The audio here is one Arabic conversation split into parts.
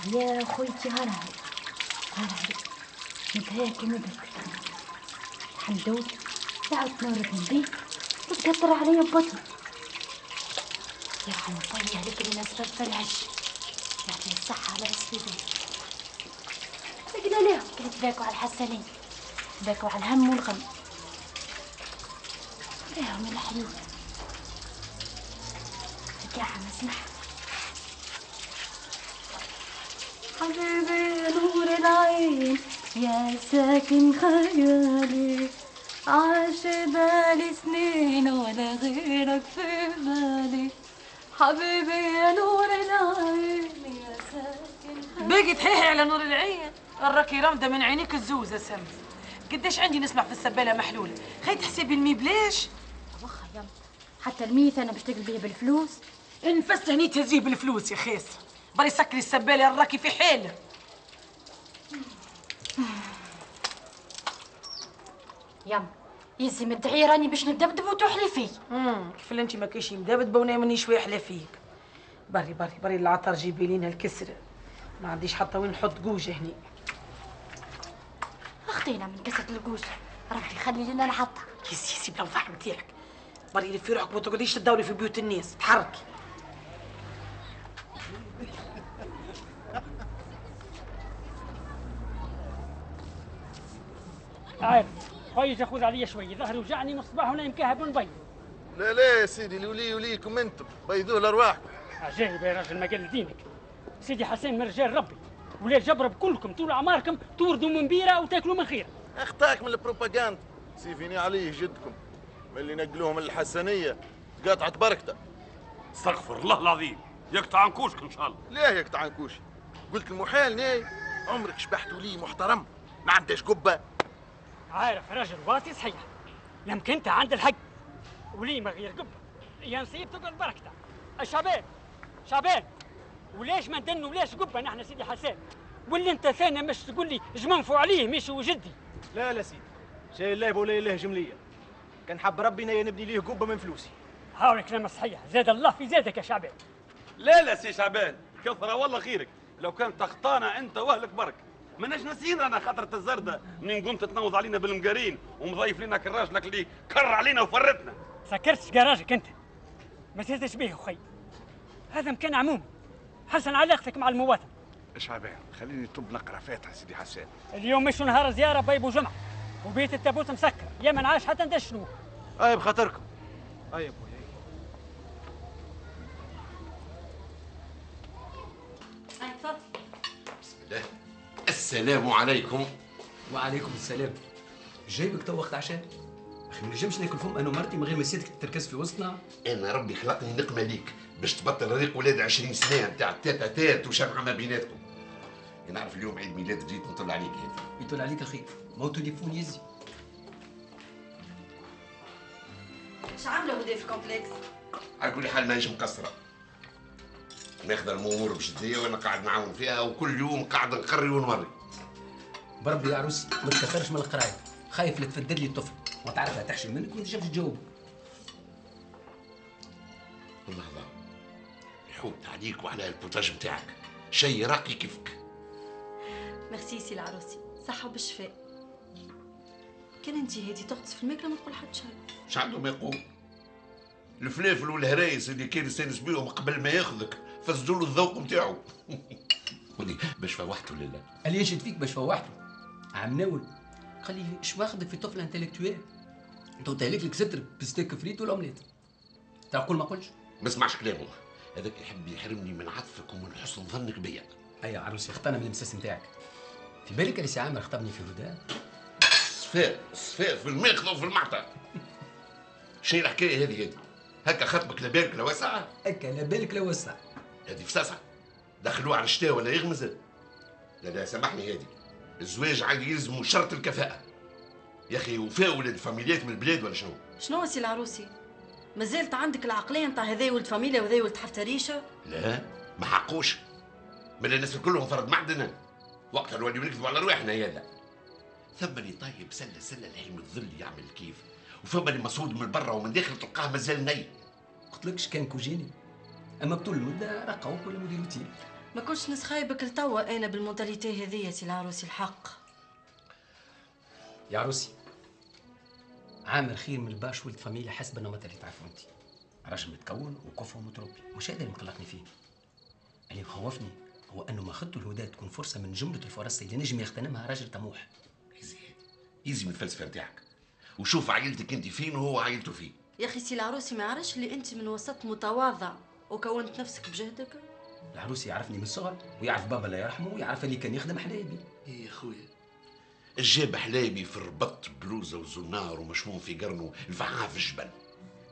يا خويتي هاي نتهيأ كيما قلت حمدوت تعود تنورك من بيت وتقطر عليا ببطن يا حمصي عليك اللي ناس في العش يعطيني الصحة على أسفيدي قلنا لهم قلت باكوا على الحسنين باكوا على الهم والغم ليهم الحلول يا عم اسمح حبيبي يا نور العين يا ساكن خيالي عاش بالي سنين ولا غيرك في بالي حبيبي يا نور العين يا ساكن خيالي. باقي تحيحي على نور العين الراكي رمده من عينيك الزوزه سمت قداش عندي نسمع في السباله محلوله خي تحسبي المي بلاش وخا يلا حتى الميت انا بشتغل بيه بالفلوس نفست هني تهزيه بالفلوس يا خيس بري سكري السباله الراكي في حاله يلا يزي مدعي راني باش ندبدب وتحلي فيه كيف انت ما كاينش مدابد بونا مني شويه احلى فيك بري العطر جيبي لينا الكسره ما عنديش حتى وين نحط قوجه هني اختينا من كسرة القوش ربي خلي لنا نحطها يسي بلا الفحم تاعك بري في روحك ما تقعديش تدوري في بيوت الناس تحركي عارف خيج خذ عليا شويه ظهري وجعني من الصباح وانا مكهب ونبيض. لا يا سيدي اللي وليكم انتم بيضوه لارواحكم. عجايب يا راجل ما قال دينك. سيدي حسين من رجال ربي ولا جبرب كلكم طول اعماركم توردوا من بيره وتاكلوا من خير. اخطاك من البروباغندا سيفيني عليه جدكم من اللي نقلوهم الحسنيه قاطعه بركته. استغفر الله العظيم يقطع عنكوشك ان شاء الله. ليه يقطع عنكوشي؟ قلت المحال ناي عمرك شبحت ولي محترم ما عندهاش قبه. عارف راجل واطي صحيح يمكن انت عند الحق ولي ما غير قبه يا نصيب تقعد بركته. شعبان وليش ما ندنوا وليش قبه نحن سيدي حسين واللي انت ثاني مش تقول لي جمنفوا عليه مش وجدي. لا سيدي شيء الله ولا اله جمليه كان حب ربنا نبني ليه قبه من فلوسي. هاوي كلام صحيح زاد الله في زادك يا شعبان. لا سي شعبان كثر والله خيرك لو كانت تخطانا انت واهلك برك ماناش ناسيين انا خاطرة الزردة منين قمت تنوض علينا بالمقارين ومضيف لنا كراجلك اللي كر علينا وفرتنا. سكرتش كراجك انت ما تهزش بيه اخي هذا مكان عمومي حسن علاقتك مع المواطن. شعبان خليني طب نقرا فاتحه سيدي حسان. اليوم مش نهار زياره بيب وجمعه وبيت التابوت مسكر يا من عاش حتى ندشنوه. اي بخاطركم اي ابوي. بسم الله. السلام عليكم. وعليكم السلام. جايبك تو وقت عشاء؟ اخي ما نجمش ناكل فم انا ومرتي من غير ما سيادتك تركز في وسطنا. انا ربي خلقني نقمه ليك باش تبطل ريق ولاد 20 سنه نتاع تات وشمعه ما بيناتكم. نعرف اليوم عيد ميلاد جيت نطل عليك هذا. يطول عليك اخي ما هو تليفون يزي. اش عامله ودي في الكومبلكس؟ على كل حال ماهيش مقصره. ناخذ الامور بجديه وانا قاعد نعاون فيها وكل يوم قاعد نقري ونوري. بربي يا عروسي ما تكثرش من القرايه خايف لا تفدد لي الطفل وتعرفها تحشي منك وانت جاي تجاوب. لحظه يحوط عليك وعلى البوتاج نتاعك شيء راقي كيفك. ميرسي سي العروسي صحه وبالشفاء. كان انت هادي تغطس في الماكله ما تقول حد شيء. اش عنده ما يقول؟ الفلافل والهرايس اللي كان يستانس بيهم قبل ما ياخذك فسدوا له الذوق نتاعو. ودي باش فوحته ولا لا؟ اللي يشد فيك باش فوحته عم ناول قال لي اش واخذك في طفل انتلكتويل انت تهلك لك ستر بستيك فريت والاومليت تقول ما قلتش. ما اسمعش كلامه هذاك يحب يحرمني من عطفك ومن حسن ظنك بيا. اي عروسي اختنا من المساس نتاعك في بالك اللي سي عامر خطبني في هدى. صفاء في الماخذ وفي المعطى. شنو الحكايه هذه هكا خطبك لا بالك لا واسعه؟ هكا لا بالك لا واسعه. هذه فساسه دخلوه على الشتاء ولا يغمز. لا سامحني هذه الزواج عادي يلزموا شرط الكفاءه. يا اخي وفاء ولاد فاميليات من البلاد ولا شنو؟ شنو سي العروسي؟ مازالت عندك العقليه نتاع هذا ولد فاميليا وهذا ولد حفتريشه؟ لا ما حقوش. من الناس كلهم فرد معدنا وقتها نوليو نكذبوا على رواحنا. هذا ثم اللي طيب سله لحيم الظل يعمل كيف وفما اللي مصود من برا ومن داخل تلقاه مازال ني. قلت لكش كان كوجيني اما بطول المده رقوك ولا مدير اوتيل. ما كنتش نسخايبك لتوا انا بالمونتاليتي هذيا سي العروسي الحق. يا عروسي، عامل خير من الباش ولد فاميليا حسب النمط اللي تعرفوا انت. راجل متكون وكفو ومتربي، مش هذا اللي مقلقني فيه. اللي مخوفني هو انه ما خدتوا الهدى تكون فرصه من جمله الفرص اللي نجم يغتنمها راجل طموح. يزي من الفلسفه نتاعك، وشوف عائلتك انت فين وهو عائلته فين. يا اخي سي العروسي ما يعرفش اللي انت من وسط متواضع وكونت نفسك بجهدك. العروسي يعرفني من الصغر ويعرف بابا الله يرحمه ويعرف اللي كان يخدم حلايبي. ايه يا خويا، الجاب حلايبي في ربط بلوزه وزنار ومشموم في قرنه الفعها في الجبل.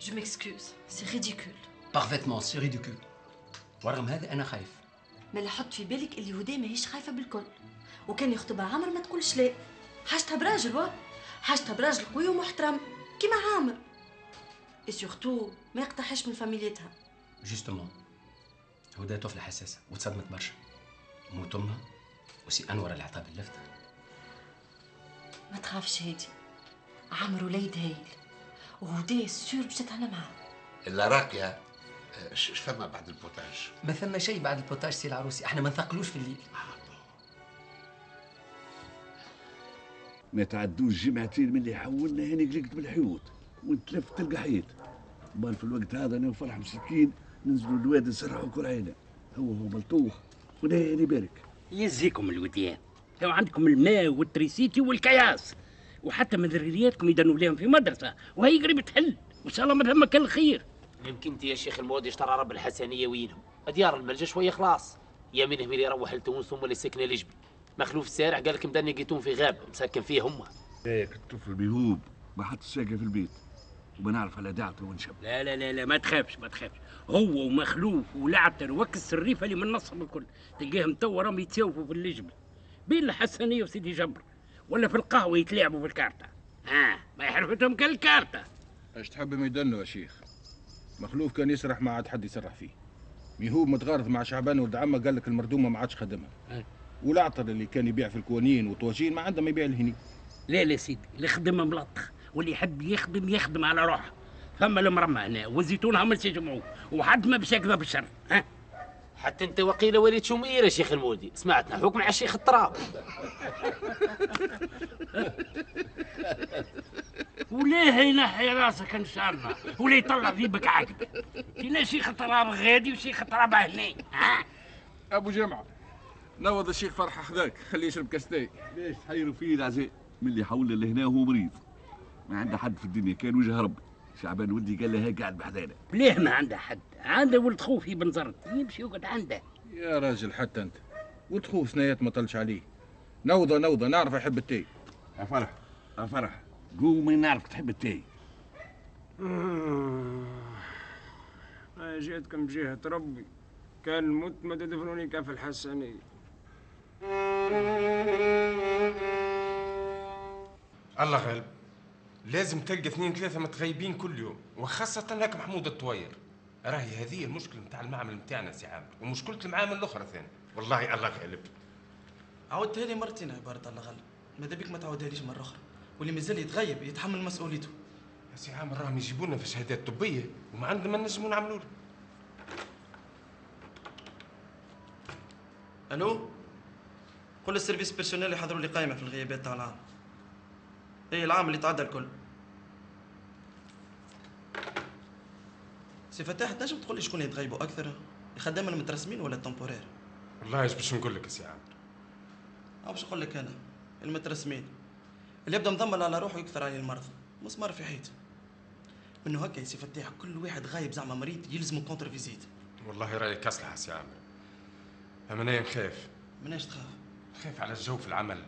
جو ميكسكوز سي ريديكول. بارفيتمون سي ريديكول. ورغم هذا انا خايف. مالا حط في بالك اللي هدى ماهيش خايفه بالكل، وكان يخطبها عامر ما تقولش لا. حاجتها براجل حاجتها براجل قوي ومحترم كيما عامر. اي سورتو ما يقتحش من فاميليتها. جوستومون هدى طفله حساسه وتصدمت برشا. موت امها وسي انور اللي عطاها باللفته. ما تخافش هادي، عامر وليد هايل وهدى سور باش تتهنى معاه. الا راقيه اش فما بعد البوتاج؟ ما ثم شيء بعد البوتاج سي العروسي، احنا ما نثقلوش في الليل. ما تعدوش جمعتين من اللي حولنا هاني قلقت بالحيوط ونتلف تلقى حيط. بال في الوقت هذا انا وفرح مسكين ننزلوا الواد نسرحوا كرعينا، هو ملطوخ وناني بارك. يزيكم الوديان، لو عندكم الماء والتريسيتي والكياس، وحتى مدرياتكم يدنوا لهم في مدرسه وهي قريب تحل، وان شاء الله ما ثم كل خير. يمكن انت يا شيخ المودي اشترى رب الحسنيه وينهم؟ ديار الملجا شويه خلاص، يا منهم اللي يروح لتونس ثم اللي سكنه لجبل. مخلوف السارح قال لك مدني قيتون في غابه مسكن فيه هم. هيك الطفل بيهوب ما حد ساكن في البيت وبنعرف على دعته ونشب. لا لا لا لا ما تخافش ما تخافش، هو ومخلوف ولعتر وكس الريفه اللي من نصهم الكل تلقاهم توا راهم يتساوفوا في الجبل بين الحسنيه وسيدي جبر، ولا في القهوه يتلاعبوا في الكارته. ما يحرفتهم كالكارته. اش تحب ما يدنوا يا شيخ؟ مخلوف كان يسرح ما عاد حد يسرح فيه. ميهوب متغارض مع شعبان ولد عمه قال لك المردومه ما عادش خدمها. والعطر اللي كان يبيع في الكوانين وطواجين ما عنده ما يبيع الهني. لا لا سيدي، اللي خدم ملطخ واللي يحب يخدم على روحه. ثم المرمى هنا والزيتون هم اللي يجمعوه وحد ما باش يكذب بالشر. حتى انت وقيله وليد شومير يا شيخ المودي، سمعتنا حكم على الشيخ التراب. وليه ينحي راسك ان شاء الله ولا يطلع في بك عقبه. فينا شيخ التراب غادي وشيخ التراب هنا. ابو جمعه نوض الشيخ فرحه خذاك خليه يشرب كاستاي. ليش تحيروا فيه العزاء؟ من اللي حولنا لهنا هو مريض، ما عنده حد في الدنيا، كان وجه ربي. شعبان ولدي قال له هاي قاعد بحذانا. ليه ما عنده حد؟ عنده ولد خوفي بن زرد يمشي يقعد عنده. يا راجل حتى انت ولد خوه ثنيات ما طلش عليه. نوضه نعرف يحب التاي. يا فرح قوم نعرفك تحب التاي. جيتكم بجهة ربي، كان الموت ما تدفنوني كف الحسنية. الله غالب، لازم تلقى اثنين ثلاثة متغيبين كل يوم، وخاصة لك محمود الطوير. راهي هذه المشكلة نتاع المعمل نتاعنا سي عامر، ومشكلة المعامل الأخرى ثاني. والله الله غالب. عودتها لي مرتين عبارة الله غالب، ماذا بك ما تعودها ليش مرة أخرى، واللي مازال يتغيب يتحمل مسؤوليته. يا سي عامر راهم يجيبونا في شهادات طبية وما عندنا ما نجموا نعملوا له. ألو؟ قول السيرفيس بيرسونيل يحضروا لي قائمة في الغيابات تاع العام. إيه العام اللي تعدى الكل. سي فتاح تنجم تقول لي شكون يتغيبوا أكثر؟ الخدامة المترسمين ولا التمبورير؟ والله ايش باش نقول لك يا سي عامر؟ باش نقول لك أنا المترسمين اللي يبدا مضمن على روحه يكثر عليه المرضى، مسمار في حيط. منه هكا يا سي فتاح كل واحد غايب زعما مريض يلزمه كونتر فيزيت. والله رايك أصلح يا سي عامر. أما أنا نخاف. مناش تخاف؟ خايف على الجو في العمل.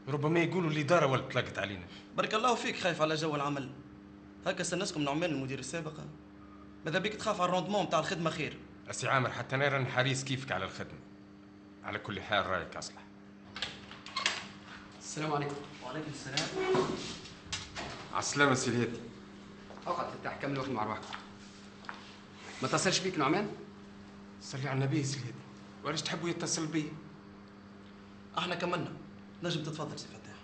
ربما يقولوا الإدارة ولا طلقت علينا. بارك الله فيك خايف على جو العمل. هكا استنسكم نعمان المدير السابق. ماذا بيك تخاف على الروندمون نتاع الخدمة خير. أسي عامر حتى أنا راني حريص كيفك على الخدمة. على كل حال رايك أصلح. السلام عليكم. وعليكم السلام. على السلامة سي الهادي. اقعد فتح كمل وقت مع روحك. ما اتصلش بيك نعمان؟ صلي على النبي سي الهادي. وعلاش تحبوا يتصل بي؟ احنا كملنا. نجم تتفضل سي فتاح.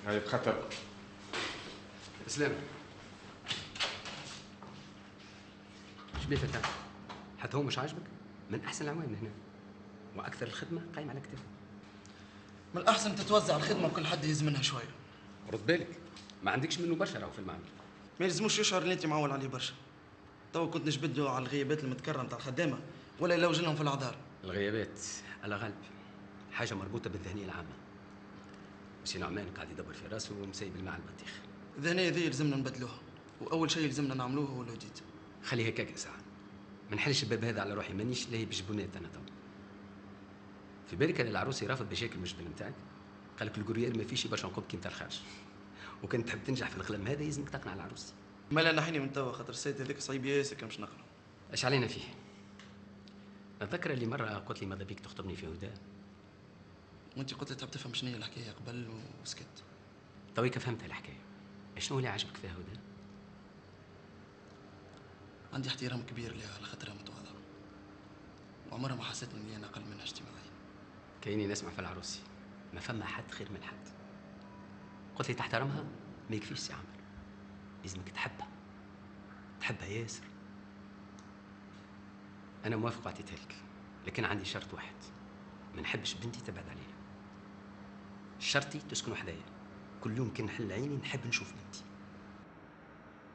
هاي بخطر. سلام. شبيه فتاح؟ حتى هو مش عاجبك؟ من احسن العوامل هنا، واكثر الخدمه قايم على كتفه. من الأحسن تتوزع الخدمة وكل حد يهز منها شوية. رد بالك، ما عندكش منه برشا راهو في المعمل. ما يلزموش يشعر اللي أنت معول عليه برشا. توا كنت نجبدوا على الغيابات المتكررة نتاع الخدامة ولا يلوج لهم في الأعذار. الغيابات على غالب حاجه مربوطه بالذهنيه العامه. وسي نعمان قاعد يدبر في راسه ومسيب الماء على البطيخ. الذهنية ذي يلزمنا نبدلوها، وأول شيء يلزمنا نعملوه هو الوديد. خلي هكاك يا ساعه، ما نحلش الباب هذا على روحي، مانيش لاهي بجبونات انا تو. في بالك ان العروس يرافض بشكل مش الجبن نتاعك؟ قال لك الكوريير ما فيش برشا نقوب كي نتاع الخارج. وكان تحب تنجح في الغلام هذا يلزمك تقنع العروس. ما لا نحيني من توا خاطر السيد هذاك صعيب ياسر كان باش نقنعه. اش علينا فيه؟ نتذكر اللي مره قلت لي ماذا بيك تخطبني في هدى. وانت قلت لي تحب تفهم شنو هي الحكايه قبل وسكت. تويك فهمت الحكايه. شنو اللي عجبك فيها هدى؟ عندي احترام كبير لها على خاطرها متواضعه. وعمرها ما حسيتني اني انا اقل منها اجتماعيا. كايني نسمع في العروسي ما فما حد خير من حد. قلت لي تحترمها ما يكفيش سي عمرو، لازمك تحبها ياسر. انا موافق وعطيتها لك، لكن عندي شرط واحد، ما نحبش بنتي تبعد علينا. شرطي تسكنوا حدايا، كل يوم كي نحل عيني نحب نشوف بنتي.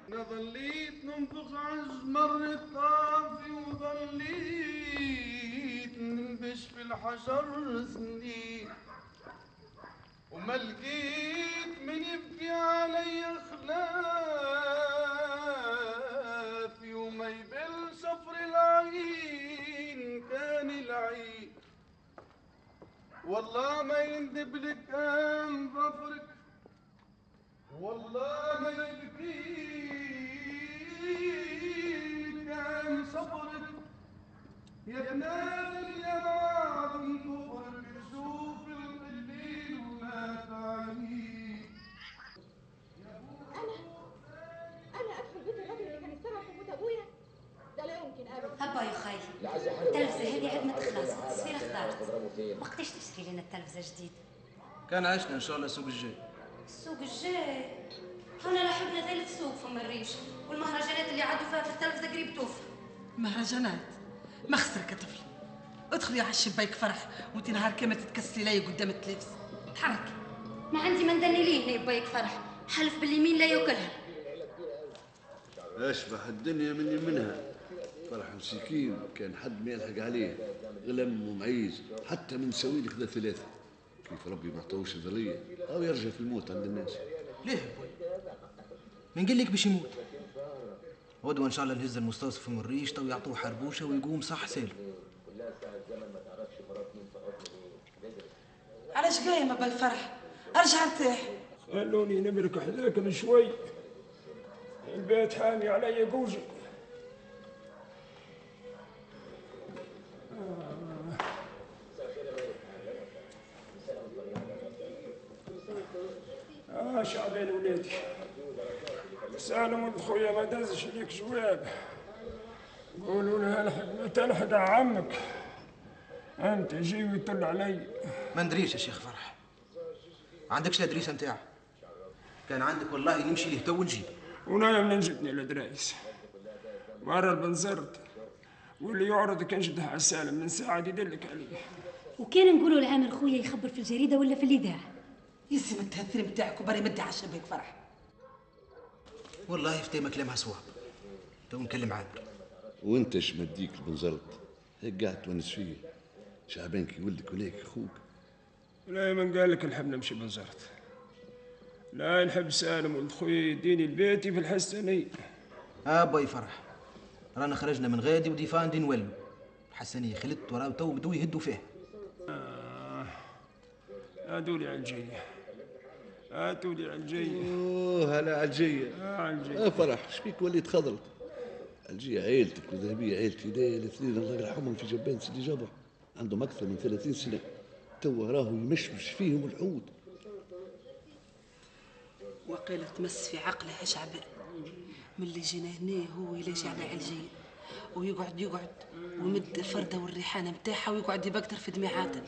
انا ظليت ننفخ عجمر الطافي وظليت ننبش في الحجر سنين، وما لقيت من يبكي علي خلافي، وما يبل صفر العين كان العين، والله ما يندب لك كان ظفرك، والله ما يبكي كان صبرك، يا بنات يا معظم كبرك، شوف الليل وما تعيش. انا ادخل بيت الراجل اللي كان يسرح في بيت ابويا؟ ده لا يمكن ابدا. هبا يا خاي، التلفزه هذه عد ما تخلص، التصويره اختارت. وقتاش تشتري لنا التلفزه جديد؟ كان عشنا ان شاء الله السوق الجاي. السوق الجاي؟ انا لا حبنا ثالث سوق في الريش، والمهرجانات اللي عادوا فيها في التلفزه قريب توفى. مهرجانات؟ ما خسرك يا طفل. ادخلي على الشباك فرح وانت نهار كامل تتكسلي لي قدام التلفزه. تحركي، ما عندي ما ندني ليه هنا يبايك فرح، حلف باليمين لا ياكلها. اشبح الدنيا مني منها. فرح مسكين كان حد ما يلحق عليه، غلم ومعيز، حتى من سويلك ذا ثلاثه. كيف ربي ما عطاوش ذريه او يرجع في الموت عند الناس. ليه يا بوي؟ من قال لك باش يموت؟ غدوه ان شاء الله نهز المستوصف من الريش تو يعطوه حربوشه ويقوم صح سالم. علاش قايمه بالفرح؟ ارجع ارتاح. خلوني نبرك حذاك شوي، البيت حامي علي قوجي. شعبان ولادي، سالم ولد خويا ما دازش ليك جواب، قولوا له الحق تلحق عمك، انت جي ويطل علي. ما ندريش يا شيخ فرح، ما عندكش الادريسه نتاعه؟ كان عندك والله نمشي ليه تو نجيب. وانا من جبني الادريس؟ مرة البنزرت، واللي يعرض كان جده على سالم من ساعة يدلك عليه. وكان نقولوا لعامر خويا يخبر في الجريده ولا في الاذاعه؟ يسمى التهثير بتاعك وبري مدي على الشباك فرح. والله فتيمة كلامها صواب، تو نكلم عامر. وانت اش مديك البنزرت؟ هيك قاعد تونس فيه، شعبان كي ولدك وليك اخوك. لا من قال لك نحب نمشي بنزرت؟ لا نحب سالم ولد خويا يديني لبيتي في الحسنية. باي فرح، رانا خرجنا من غادي وديفان دي نولو الحسنية، خلت وراه تو بدو يهدوا فيه. هاتولي على الجية، هاتولي على الجية. اوه هلا على الجية. على الجية. فرح شبيك وليت خضرت؟ الجية عيلتك وذهبية عيلتي، ده الاثنين الله يرحمهم في جبان سيدي جابر، عندهم أكثر من 30 سنة، توا راهو يمشمش فيهم الحوت. وقيل تمس في عقله شعبان، من اللي جينا هنا هو يلاش على علجية ويقعد ويمد الفردة والريحانة متاعها ويقعد يبكتر في دميعاتها.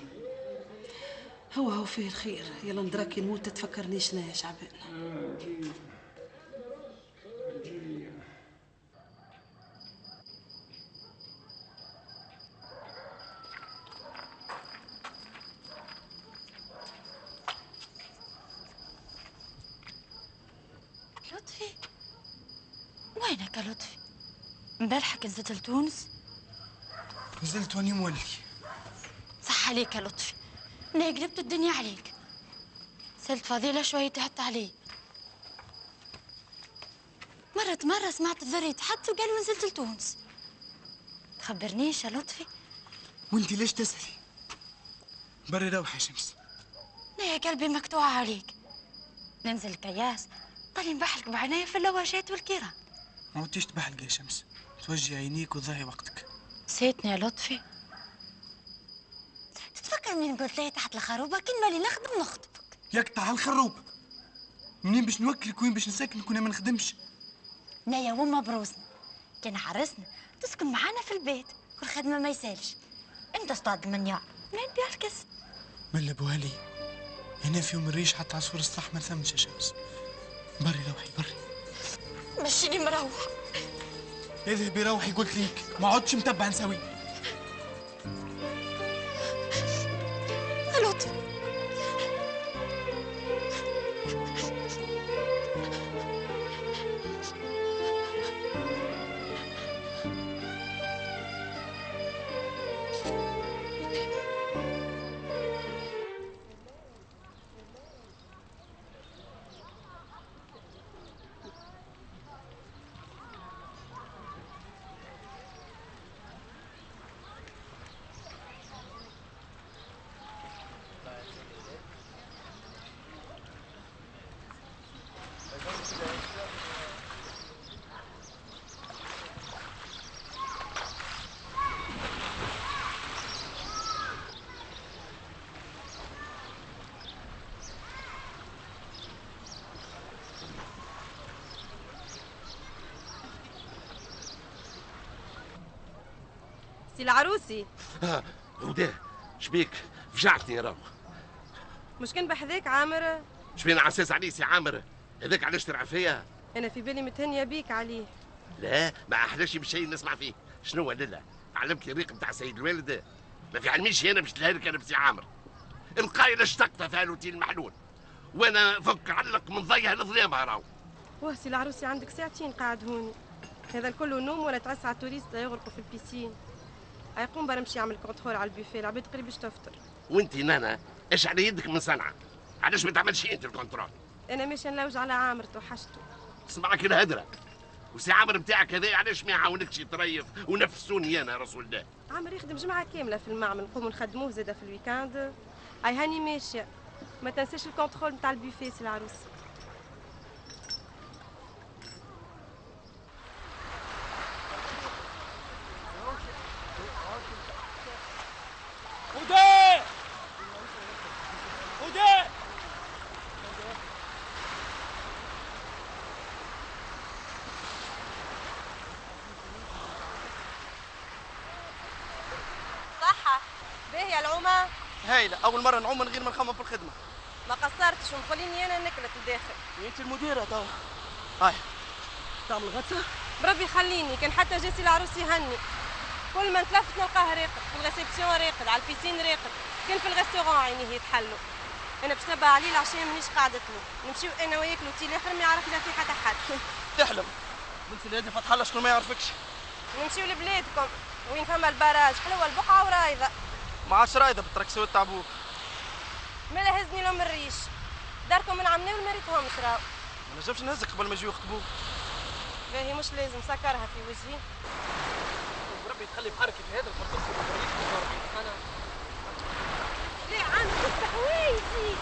هو فيه الخير، يلا ندراكي نموت تتفكرنيش انا يا شعبان. لطفي وينك يا لطفي؟ امبارحك نزلت لتونس؟ نزلت واني مولي. صح عليك يا لطفي، انا قلبت الدنيا عليك. سألت فضيلة شوية تهت علي. مرة سمعت الذري يتحدث وقالوا نزلت لتونس. تخبرنيش يا لطفي؟ وانتي ليش تسألي؟ بري روحي يا شمس. انا يا قلبي مقطوعة عليك. ننزل كياس طالي نبحلك بعناية في اللواشات والكيران. ما عدتيش تبحلقي يا شمس، توجهي عينيك وتضيعي وقتك. نسيتني يا لطفي. تتفكر منين قلت لي تحت الخروبة كلمة اللي نخدم نخطبك. يقطع الخروب. منين باش نوكلك وين باش نسكنك وانا ما نخدمش؟ انا يا وما بروسنا كان عرسنا تسكن معانا في البيت والخدمة ما يسالش. انت استاذ المنيع منين بيع الكسب؟ من ابو علي هنا في يوم الريش حتى عصفور الصح ما ثمش يا شمس. بري روحي بري. مشيني مروح. اذهبي روحي قلت ليك، ما عدتش متبع نسوي. لطفي سي العروسي. هداه شبيك فجعتني يا راهو. مش كان بحذاك عامر؟ شبين عساس عليه سي عامر؟ هذاك علاش ترعى فيا؟ انا في بالي متهنيه بيك عليه. لا ما احلاش بشيء نسمع فيه. شنو لا علمك الريق بتاع سيد الوالد؟ ما في علميش انا باش تلهلك انا بسي عامر. القايله اشتقت فالوتي المحلول وانا فك علق من ضيها لظلامها راهو. واه سي العروسي عندك ساعتين قاعد هوني، هذا الكل نوم ولا تعس على التوريست لا يغرقوا في البيسين. ايقوم برا نمشي يعمل كونترول على البوفيه، العباد قريب باش تفطر. وانتي نانا ايش على يدك من صنعاء؟ علاش ما تعملش انت الكونترول؟ انا ماشي نلوج على عامر توحشته. اسمعك الهدره وسي عامر بتاعك هذا علاش ما يعاونكش يتريف ونفسوني انا يا رسول الله. عامر يخدم جمعه كامله في المعمل، نقوموا نخدموه زاده في الويكاند. اي هاني ماشيه، ما تنساش الكونترول نتاع البوفيه سي العروس. هدى هدى صحة باهية العومة؟ هايله، اول مره نعوم من غير ما نخمم في الخدمه. ما قصرتش ومخليني انا نكلت الداخل. انت المديره توا. هاي تعمل غطسه؟ بربي خليني، كان حتى جاسي العروس يهني. كل ما نتلفت نلقاه راقد، في الريسبسيون راقد، على البيسين راقد، كان في الريستورون عينيه يتحلوا. انا باش نبه عليه العشيه مانيش قاعده له، نمشيو انا وياك لوتيل اخر ما يعرف لا في حتى حد. تحلم. بنت الهادي فتح الله شكون ما يعرفكش. نمشيو لبلادكم وين فما البراج، حلوه البقعه ورايضه. ما عادش رايضه بالتركسوات تاع ابوك. مالا هزني لهم الريش. داركم من عمنا وما ريتهمش راهو. ما نجمش نهزك قبل ما يجيو يخطبوك. باهي مش لازم سكرها في وجهي. ربي تخلي بحركة في هذا الفرصة انا ليه عم تفتح ويزي؟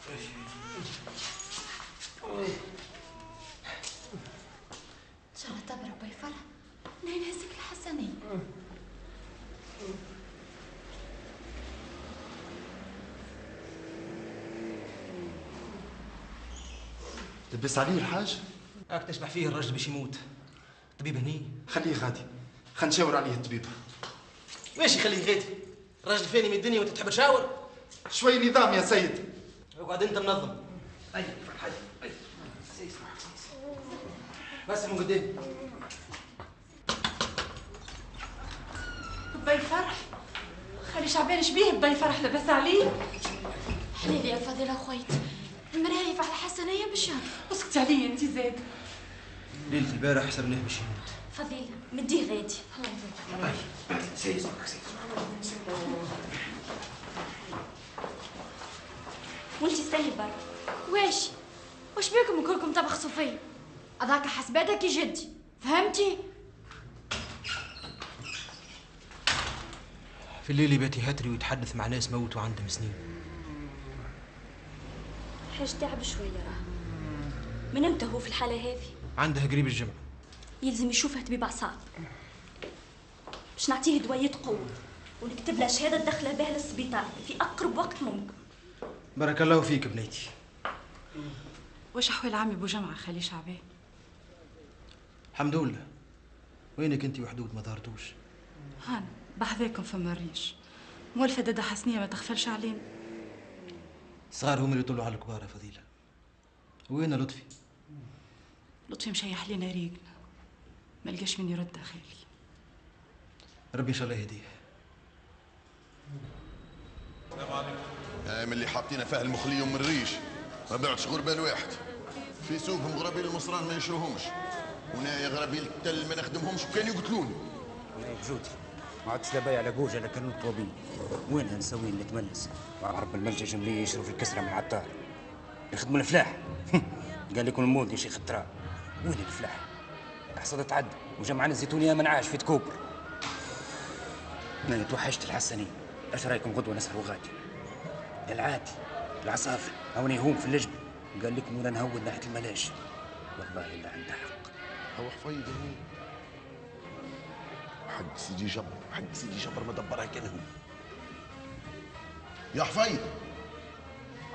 ان شاء الله تبرع بالفرح نهزك الحسنية. لبس عليه الحاج؟ هاك تشبح فيه الراجل باش يموت. الطبيب هني؟ خليه غادي، خلينا نشاور عليه الطبيب. ماشي خليه غادي، الراجل فاني من الدنيا وانت تحب تشاور؟ شوي نظام يا سيد. اقعد انت منظم. اي فرحان اي بس من قدام. باي فرح خلي شعبان شبيه باي فرح لبس عليه. حليلي يا فضيلة خويت المرايف على الحسنية بشهر. اسكتي عليا انت زاد. ليلة البارح حسبناه باش يموت. فضيلة مديه غادي. الله يبارك. سيد وانتي استني برا. واش بيكم كلكم تبخسوا فيا؟ هذاك حسباتك يا جدي، فهمتي؟ في الليل يبات يهتري ويتحدث مع ناس موتوا عندهم سنين. حاج تعب شوية راه. من امتى هو في الحالة هذه؟ عنده قريب الجمعة. يلزم يشوفه طبيب أعصاب. باش نعطيه دوايات قوة ونكتب له شهادة تدخله بها للسبيطار في أقرب وقت ممكن. بارك الله فيك بنيتي. واش أحوال عمي بو جمعة خالي شعبان؟ الحمد لله. وينك انت وحدود ما ظهرتوش؟ هان بحذاكم فما الريش. مولفة دادا حسنية ما تغفلش علينا. الصغار هم اللي يطلوا على الكبار يا فضيلة. وين لطفي؟ لطفي مشيح لينا ريقنا. ما لقاش من يرد خالي. ربي ان شاء الله يهديه. من اللي حاطين فيها المخلي ومن الريش ما بعدش غربال واحد. في سوقهم غرابيل المصران ما يشروهمش، ونايا غرابيل التل ما نخدمهمش وكانوا يقتلوني. جودي ما عادش لا بايع لا جوجه لا كانوا طوبين. وينها نسوي نتملس مع رب الملجا جمليه يشروا في الكسره من العطار يخدموا الفلاح. قال لكم المود يا شيخ التراب. وين الفلاح؟ الحصاد تعدى وجمعنا الزيتونيه ما نعاش في تكوبر. انا توحشت الحسنين. اش رايكم غدوه نسهر وغادي؟ العادي العصافر هوني يهوم في اللجبه قال لكم ولا نهود ناحيه الملاش. والله الا عنده حق. هو حفيظ حق سيدي جبر، حق سيدي جبر ما دبرها كان هو. يا حفيظ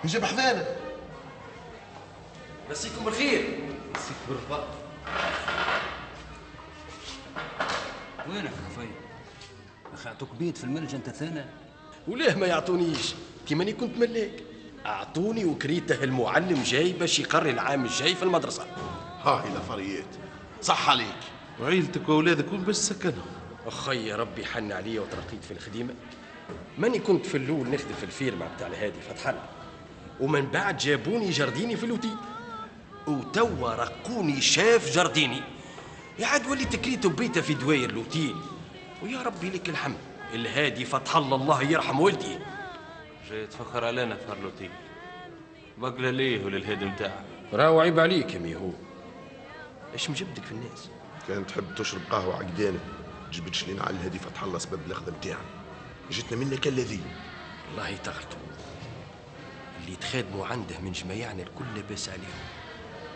يجيب حذانا. مسيكم بالخير. مسيك بالرضا. وينك يا حفيظ؟ اخعتوك بيت في الملجا انت ثاني؟ وليه ما يعطونيش كيماني كنت ملاك؟ اعطوني وكريته المعلم جاي باش يقري العام الجاي في المدرسه. ها الى فريات صح عليك. وعيلتك واولادك وين باش تسكنهم؟ اخي ربي حن عليا وترقيت في الخدمه. ماني كنت في الاول نخدم في الفيرما بتاع الهادي فتح الله، ومن بعد جابوني جرديني في الاوتيل، وتوا رقوني شاف جرديني. يعاد وليت كريت بيته في دواير الاوتيل، ويا ربي لك الحمد. الهادي فتح الله يرحم والدي. جاي تفخر علينا في هالوتيل. بقلة ليه وللهادي متاعك؟ راهو عيب عليك يا ميهو. ايش مجبدك في الناس؟ كان تحب تشرب قهوه عقدانه جبتش لنا على الهادي فتح الله سبب الاخذ نتاعنا. جتنا منك الذي والله تغلطوا. اللي تخدموا عنده من جمايعنا الكل لاباس عليهم.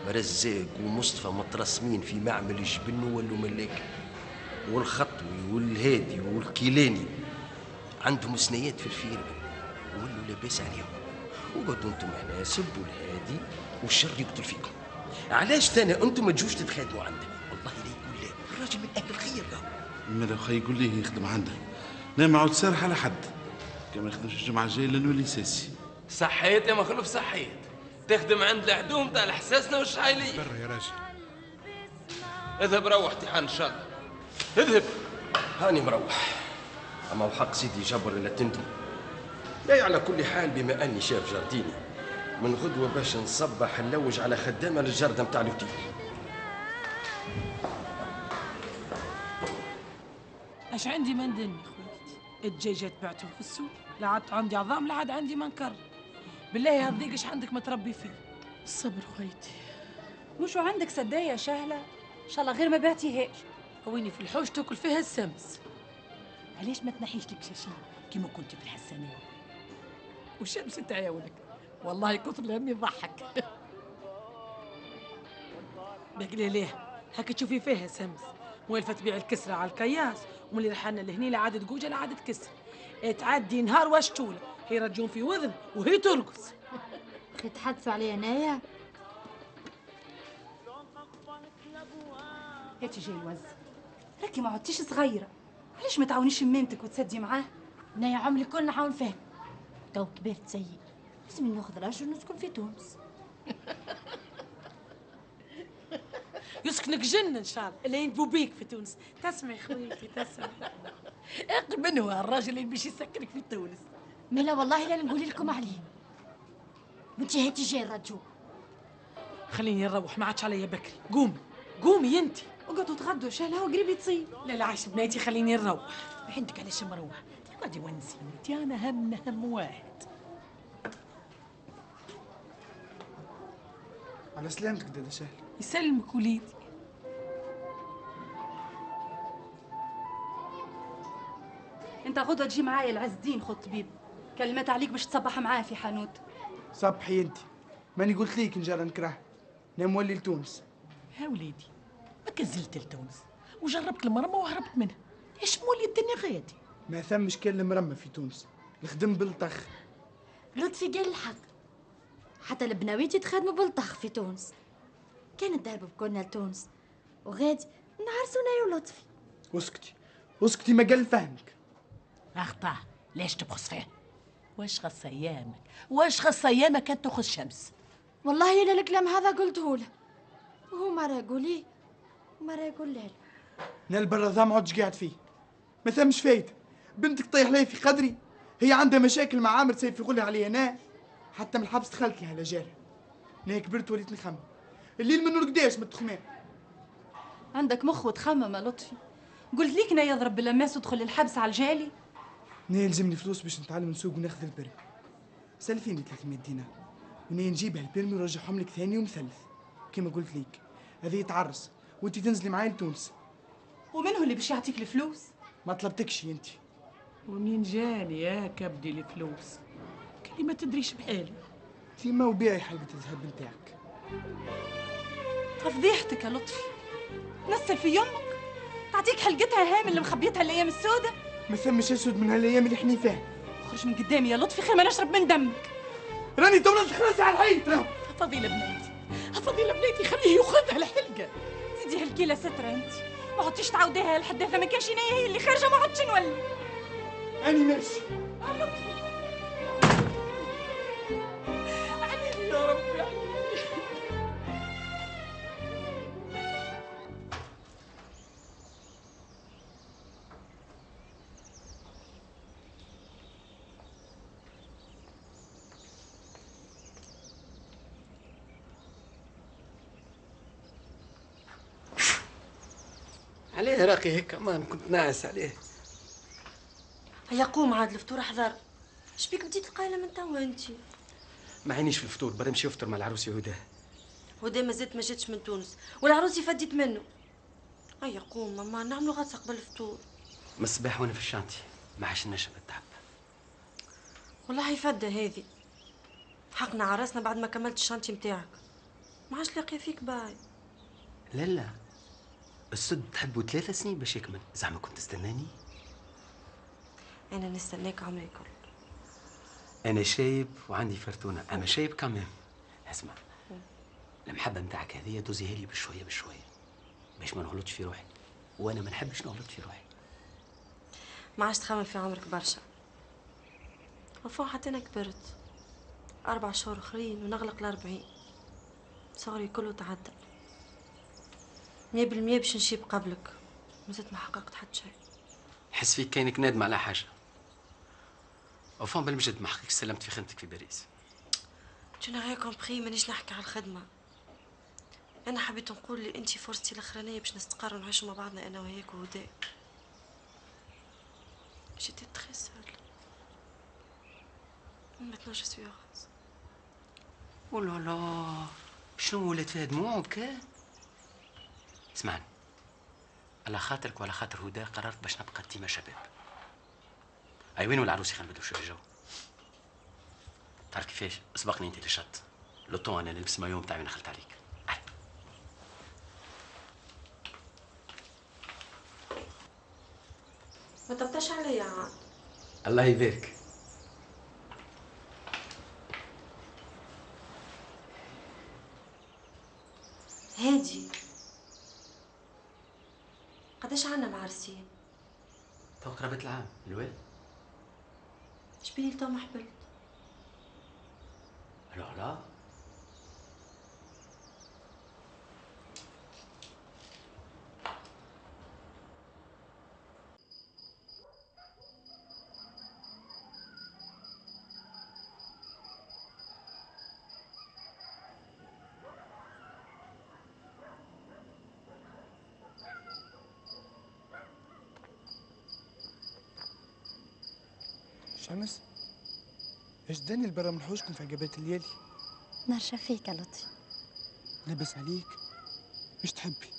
مرزاق ومصطفى مترسمين في معمل يجبنوا ولوا ملاك، والخطوي والهادي والكيلاني عندهم سنيات في الفيرما ولوا لاباس عليهم. وقعدوا انتم هنا سبوا الهادي والشر يقتل فيكم. علاش ثاني انتم ما تجوش تتخدموا عنده؟ والله لا يقول لا، الراجل من اهل الخير له. مالا خي يقول لي يخدم عنده. لا ما عود سارح على حد. كان ما يخدمش الجمعه الجايه لا نولي ساسي. صحيت يا مخلوف صحيت. تخدم عند العدوم تاع الحساسنه والشعيليه. برا يا راجل. اذهب روح امتحان ان شاء الله. اذهب. هاني مروح. اما وحق سيدي جبر الا تندم. لا على كل حال بما اني شاف جرديني من غدوه باش نصبح نلوج على خدامه للجرده متاع الاوتيل. اش عندي ما ندني خويتي. الدجاجات بعتهم في السوق، لا عاد عندي عظام لا عاد عندي منكر. بالله هالضيق اش عندك متربي فيه؟ الصبر خويتي. مش عندك سدايه شهله ان شاء الله غير ما بعتيهاش. ويني في الحوش تاكل فيها السمس. علاش ما تنحيش لك شاشين كيما كنت في الحسنيه؟ والشمس انت يا ولك والله كثر الهم يضحك. بقلي ليه هكا تشوفي فيها سمس موالفة تبيع الكسرة على الكياس، وملي رحنا لهني لا عادت جوجة لا عادت كسر، تعدي نهار واش تولى هي رجون في وذن وهي ترقص. تتحدثوا عليا انايا؟ هاتي جاي الوز، راكي ما عدتيش صغيرة، علاش ما تعاونيش مامتك وتسدي معاه؟ انايا عمري كل نحاول فهم، تو كبرت سيء، لازم ناخذ راجل ونسكن في تونس. يسكنك جنة ان شاء الله اللي يندبوا بيك في تونس. تسمعي خويتي تسمعي، اقل منه الراجل اللي باش يسكنك في تونس. ملا والله لا نقول لكم عليه. وانتي هاتي جاي الرجل. خليني نروح ما عادش عليا بكري. قومي قومي انت اقعدوا تغدوا شالها وقريب تصيب. لا لا عايش بناتي خليني نروح. عندك علاش مروح؟ تقعدي ونسيني انت، انا هم واحد. على سلامتك دادا شهل. يسلمك وليدي. انت غدوه تجي معايا لعز الدين خو الطبيب، كلمات عليك باش تصبح معاه في حانوت. صبحي انت، ماني قلت ليك نجرى نكره انا مولي لتونس. ها وليدي ما كزلت لتونس وجربت المرمى وهربت منها، ايش مولي الدنيا غادي؟ ما ثمش كان المرمى في تونس، الخدم بالطخ. لطفي قال الحق، حتى البناويت يتخدموا بالطخ في تونس. كانت دهب بكوننا لتونس وغادي نعرسوا انا ولطفي. اسكتي اسكتي ما قال فهمك. اخطا ليش تبخس فيه؟ واش خص ايامك واش خص ايامك كانت تاخذ شمس؟ والله الا الكلام هذا قلته له، وهو مرة يقول لي ومرة يقول له. انا البر ذا ما عدتش قاعد فيه، ما ثمش فايده. بنتك طيح لي في قدري، هي عندها مشاكل مع عامر سيف يقول لها عليا انا، حتى من الحبس دخلت لها لجارها. انا كبرت وليت نخمم الليل منو القداش من التخمام. عندك مخ وتخمم يا لطفي، قلت ليك انا يضرب باللماس وادخل الحبس على الجالي. انا يلزمني فلوس باش نتعلم نسوق وناخذ البري، سلفيني 300 دينار وانا نجيبها البيرمي ونرجعهم لك ثاني ومثلث كيما قلت ليك. هذه يتعرس وانت تنزلي معايا لتونس. ومنه اللي باش يعطيك الفلوس؟ ما طلبتكش انت. ومين جاني يا كبدي الفلوس؟ كلي ما تدريش بحالي. تيما وبيعي حلقة الذهب نتاعك. فضيحتك يا لطفي، نسل في يمك تعطيك حلقتها هام اللي مخبيتها الايام السوداء. ما ثمش اسود من هالايام اللي احنا فيها. خرج من قدامي يا لطفي خير ما نشرب من دمك. راني تو نخلص على الحيط. فضيلة بناتي فضيلة بناتي خليه ياخذها الحلقة. سيدي هالكيلة سترة انت، ما عدتيش تعاوديها لحد ما كانش نايا هي اللي خارجة ما عدتش نولي. أنا ماشي. عليني يا ربي عليني. عليه راقي هيك ما كنت ناعس عليه. هيا قوم عاد الفطور احضر. شبيك بديت القايله من توا انت؟ ما عينيش في الفطور، برا نمشي نفطر مع العروس هدى. هدى مازالت ما جاتش من تونس والعروسي فديت منه. هيا قوم ماما نعملوا غطسه قبل الفطور. من الصباح وانا في الشانتي ما عشناش بالتعب. والله فدة هذه حقنا عرسنا بعد ما كملت الشانتي متاعك، ما عادش لاقيه فيك باي. لا السد تحبوا 3 سنين باش يكمل، زعما كنت تستناني؟ انا نستناك عمري كله. انا شايب وعندي فرتونه، انا شايب كمان. اسمع، المحبه نتاعك هذه دوزيها لي بشويه بشويه باش ما نغلطش في روحي، وانا ما نحبش نغلط في روحي. ما عادش تخمم في عمرك برشا، وفوق حتى انا كبرت 4 شهور اخرين ونغلق ال40. صغري كله تعدى 100% باش نشيب قبلك، مازلت ما حققت حتى شيء. حس فيك كاينك نادم على حاجه. وفون بالمجد ما حقك سلمت في خدمتك في باريس. تو نغيا كومبري، مانيش نحكي على الخدمه. انا حبيت نقول لي انت فرصتي الاخرانيه باش نستقر ونعيشوا مع بعضنا انا وهيك وهدى. جيتي تري سول. maintenant je suis heureuse. Oh là là، شنو ولات فيها دموع وبكاء؟ اسمعني، على خاطرك وعلى خاطر هدى قررت باش نبقى ديما شباب. اي وين العروسي خلينا نبداو شويه جو. تعرف كيفاش؟ اسبقني انت للشط. لو انا نلبس مايو بتاعي نخلت عليك. ما طبطاش عليا عاد. الله يبارك. هادي قداش عنا معرسين؟ تو قربت العام الوالد. شبيني تو ما حبلت؟ لا شمس ايش داني البرا من حوشكم في عقبات الليالي؟ نرشا فيك يا لطفي. لاباس عليك؟ ايش تحبي؟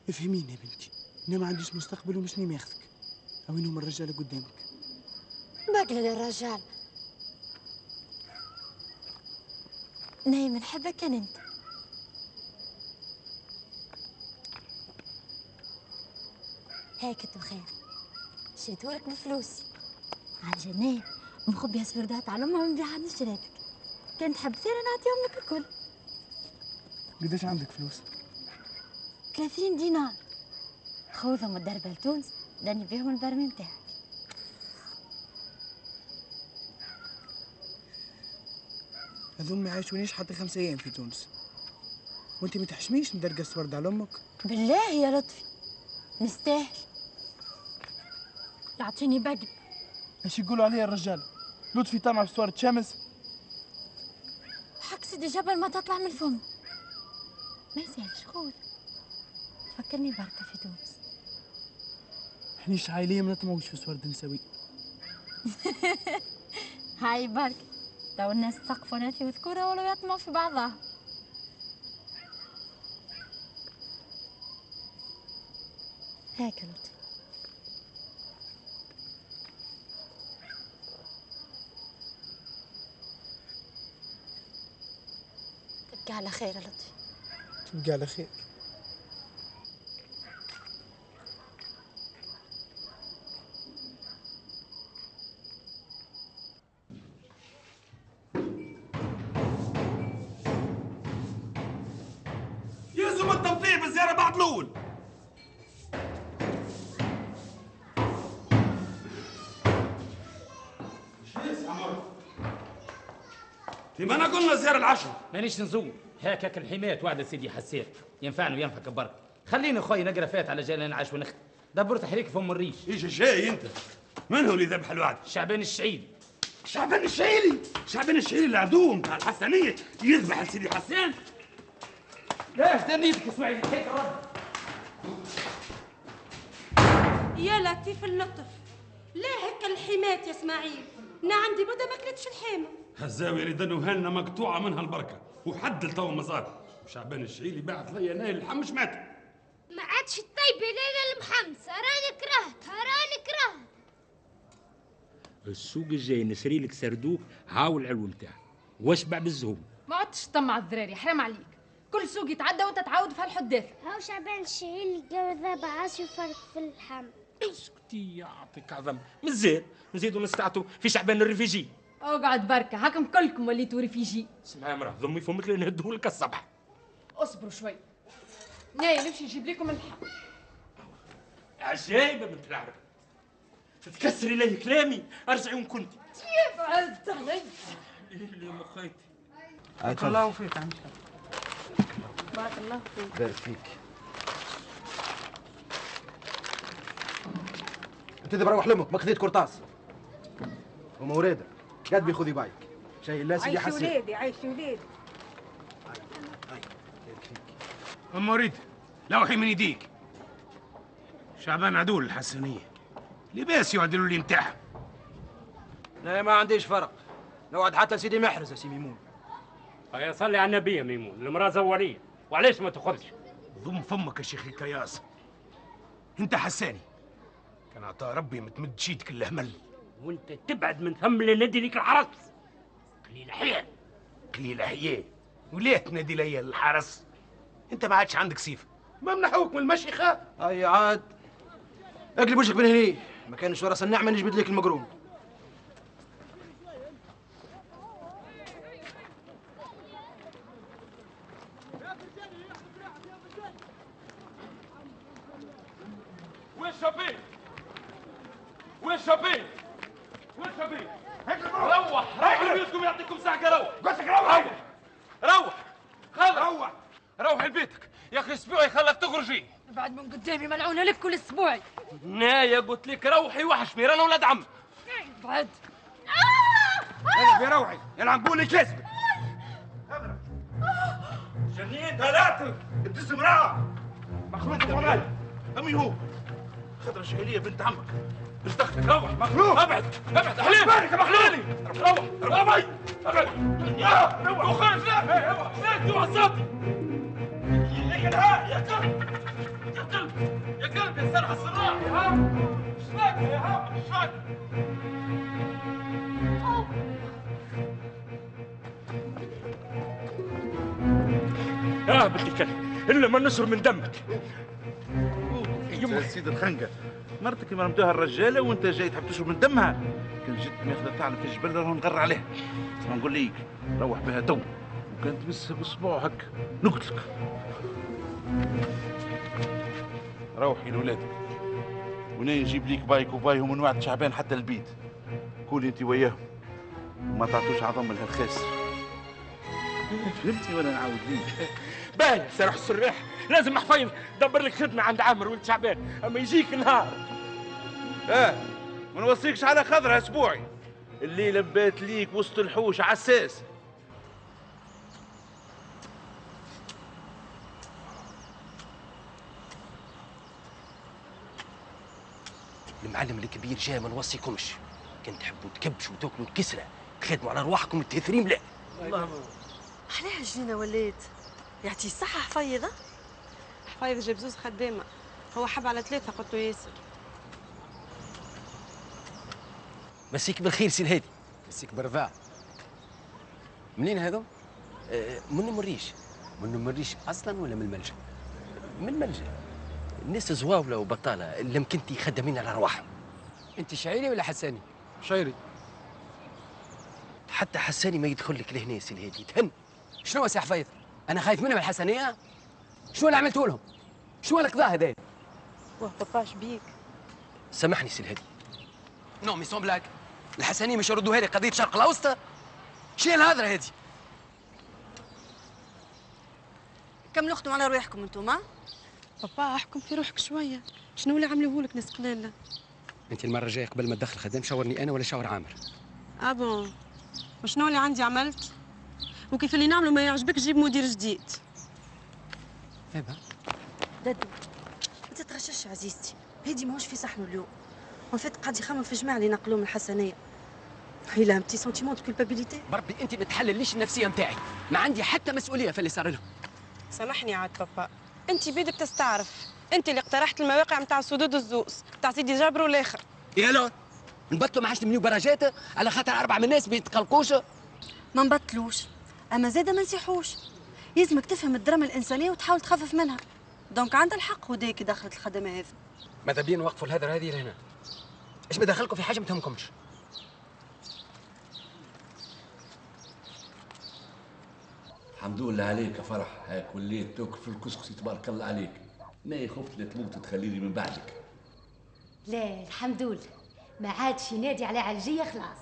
افهميني يا بنتي، انا ما عنديش مستقبل ومش ناوي ياخذك. وين هم الرجاله قدامك؟ باقي للرجال. نايم نحبك كان انت. هيك بخير شريتهولك بفلوسي على الجنان، مخبيها سفردات على امها ومبيعها نشريتك. كان تحب ثير نعطيهم لك الكل. قداش عندك فلوس؟ 30 دينار. خوذهم الدربة لتونس داني بيهم البرمي متاعك. هذوم ما عايشونيش حتى 5 ايام في تونس. وانت ما تحشميش ندرقص ورد على امك؟ بالله يا لطفي نستاهل. يعطيني بقل. ايش يقولوا عليا الرجال؟ لطفي طمع في صورة شمس. حق سيدي جبل ما تطلع من الفم. ما يسالش خذ. تفكرني بركة في تونس. احنيش عائلية ما نطمعوش في صورة نسوي. هاي بركة. تو الناس تسقفوا ناثي وذكورها ولو يطمعوا في بعضها. هيك لطفي. تبقى على خير يا لطفي. تبقى على خير. يلزم التنفيذ بالزيارة بعد الأول. فيما أنا قلنا زيارة العشر. مانيش نزور هكاك الحماية وعد سيدي حسان ينفعني وينفعك برك. خليني خويا نقرا فات على جال نعاش ونخدم. دبرت حريك فم الريش. ايش جاي انت؟ من هو اللي ذبح الوعد؟ شعبان الشعيلي. شعبان الشعيلي؟ شعبان الشعيلي العدو نتاع الحسنية يذبح لسيدي حسان؟ لا اهتنيتك اسمعي هيك الرد. يا لطيف اللطف، لا هكا الحمات يا اسماعيل. انا عندي مدة ما كلتش الحامة. هالزاوية اللي دنوها مقطوعة منها البركة وحد لتوا مزار. شعبان الشعيلي بعث ليا نايل الحمش مات. ما عادش الطيبة ليلة المحمصة، راني كرهتها راني كرهت. السوق الجاي نشري لك سردوك هاو العلو نتاعك واشبع بالزهوم. ما عدتش تطمع الذراري حرام عليك. كل سوق يتعدى وانت تعاود في هالحداثة. هاو شعبان الشعيلي جو ذاب عاصي وفرق في اللحم. اسكتي يعطيك عظم. مزال نزيدوا نستعطوا في شعبان الريفيجي. اقعد بركة هاكم كلكم وليتوا ريفيجي. اسمعي مراه ضمي فمك لين نهدهولك الصبح. اصبروا شوي. ناي نمشي نجيب لكم اللحم. عجايبه بنت العرب. تتكسري لي كلامي ارجعي وين كنتي. كيف عزت علي؟ اللي مخيتي. بارك الله فيك عم بارك الله فيك. بارك فيك. انت اذا بروح لامك ما خذيت كرطاس وموريده قد بيخذي بايك شيء لا سيدي حسين. عيش ولادي عيش ولادي. ام مريد لوحي من يديك. شعبان عدول الحسنيه لباس يعدلوا لي نتاعها. لا ما عنديش فرق. نوعد حتى سيدي محرز يا سي ميمون. يا صلي على النبي يا ميمون المراه زواليه وعلاش ما تاخذش؟ ضم فمك يا شيخ الكياس. انت حساني كان عطا ربي متمد شيدك الهمل. وانت تبعد من ثم اللي ندي لك العرس. قليل حيل قليل حيل، وليه تنادي ليا الحرس؟ انت ما عادش عندك سيف، ما منحوك من المشيخه. اي عاد اقلب وجهك من هني، ما كانش ورا النعمه نجبد لك المقرون. وين شابين؟ وين شابين؟ وين شابين؟ روح لبيتكم يعطيكم ساعة روح. قلت لك روح روح لبيتك يا اخي. اسبوعي خلك تخرجي. بعد من قدامي ملعونه لك كل اسبوعي. نايا قلت لك روحي وحشني رانا ولاد عم. بعد اذهب يا روحي يا العنقولي كسبك. جنين ثلاثة ابتسم امرأة مخلوق مولاي. امين هو خضرة شهيلية بنت عمك اشتختك. روح مخلوق. ابعد احلام بالك يا مخلوق. روح ابعد روح وخرج. لا توعى صوتي يا كلب يا كلب يا سرح السراح. يا هام شلاك يا هام شلاك. يا بنت الكلب الا ما نشر من دمك. يا سيد الخنقه مرتك مرمتوها الرجاله وانت جاي تحب تشرب من دمها. كان جيت ماخذه ثعلب في الجبل راهو نغر عليها. اسمع نقول ليك روح بها تو، وكان تمسها بصباعه هكا نقتلك. روحي لولادك وانا نجيب ليك بايك وبايهم من وعد شعبان حتى البيت. كولي انت وياهم وما تعطوش عظم لها الخاسر. فهمتي ولا نعاود ليك؟ باهي سرح السراح لازم حفيظ دبر لك خدمه عند عامر ولد شعبان اما يجيك نهار. ما نوصيكش على خضرة اسبوعي. الليله بات ليك وسط الحوش عساس. المعلم الكبير جاي ما نوصيكمش، كان تحبوا تكبشوا وتاكلوا الكسره تخدموا على ارواحكم التاثرين لا. علاه جنينه وليت يعطي الصحة حفيظة. حفيظ جاب زوز خدامة، هو حب على ثلاثة قلت له ياسر. مسيك بالخير سي الهادي. مسيك بالرفاع. منين هذا؟ من مريش. من مريش اصلا ولا من الملجا؟ من الملجا. الناس زواوله وبطاله لم كنتي خدامين على ارواحهم. انت شعيري ولا حساني؟ شعيري. حتى حساني ما يدخل لك لهنا سي الهادي تهن. شنو سي حفيظ؟ انا خايف منهم الحسنيه؟ شنو اللي عملته لهم؟ شنو القضاء هذا؟ واه باباش بيك. سامحني سي الهادي. نو مي سون بلاك. الحسنيه مش يردوها لي قضيه شرق الاوسط؟ شنو الهضره هذه؟ كملوا اختم على رواحكم انتم. بابا احكم في روحك شويه، شنو اللي عملوه لك ناس قليله؟ انت المره الجايه قبل ما تدخل خدام شاورني انا ولا شاور عامر. بون وشنو اللي عندي عملت؟ وكيف اللي نعملوا ما يعجبك جيب مدير جديد. ايبا ددو ما تتغشش عزيزتي، هيدي ماهوش في صحنه اليوم. وان فيت قاعد يخمم في جماعه اللي نقلوه من الحسنيه. إلا ان بتي سونتيمون دو كولبابيليتي. بربي انت ما تحلليش النفسيه نتاعي، ما عندي حتى مسؤوليه في اللي صار لهم. سامحني عاد بابا، انت بيدك تستعرف، انت اللي اقترحت المواقع نتاع سدود الزوز تاع سيدي جابر والاخر. يا لو نبطلوا ما عادش نبنيو براجات على خاطر 4 من الناس ما يتقلقوش. ما نبطلوش اما زاده ما نسيحوش. يلزمك تفهم الدراما الانسانيه وتحاول تخفف منها. دونك عندها الحق هدايا كي دخلت الخدمه هذه. ماذا بيا نوقفوا الهدره هذه لهنا؟ ايش بدخلكم في حاجه ما تهمكمش؟ الحمد لله عليك يا فرح، هاك وليت تاكل في الكسكسي تبارك الله عليك. ما خفت لا تموت وتخليني من بعدك. لا الحمد لله ما عادش ينادي على علجيه خلاص،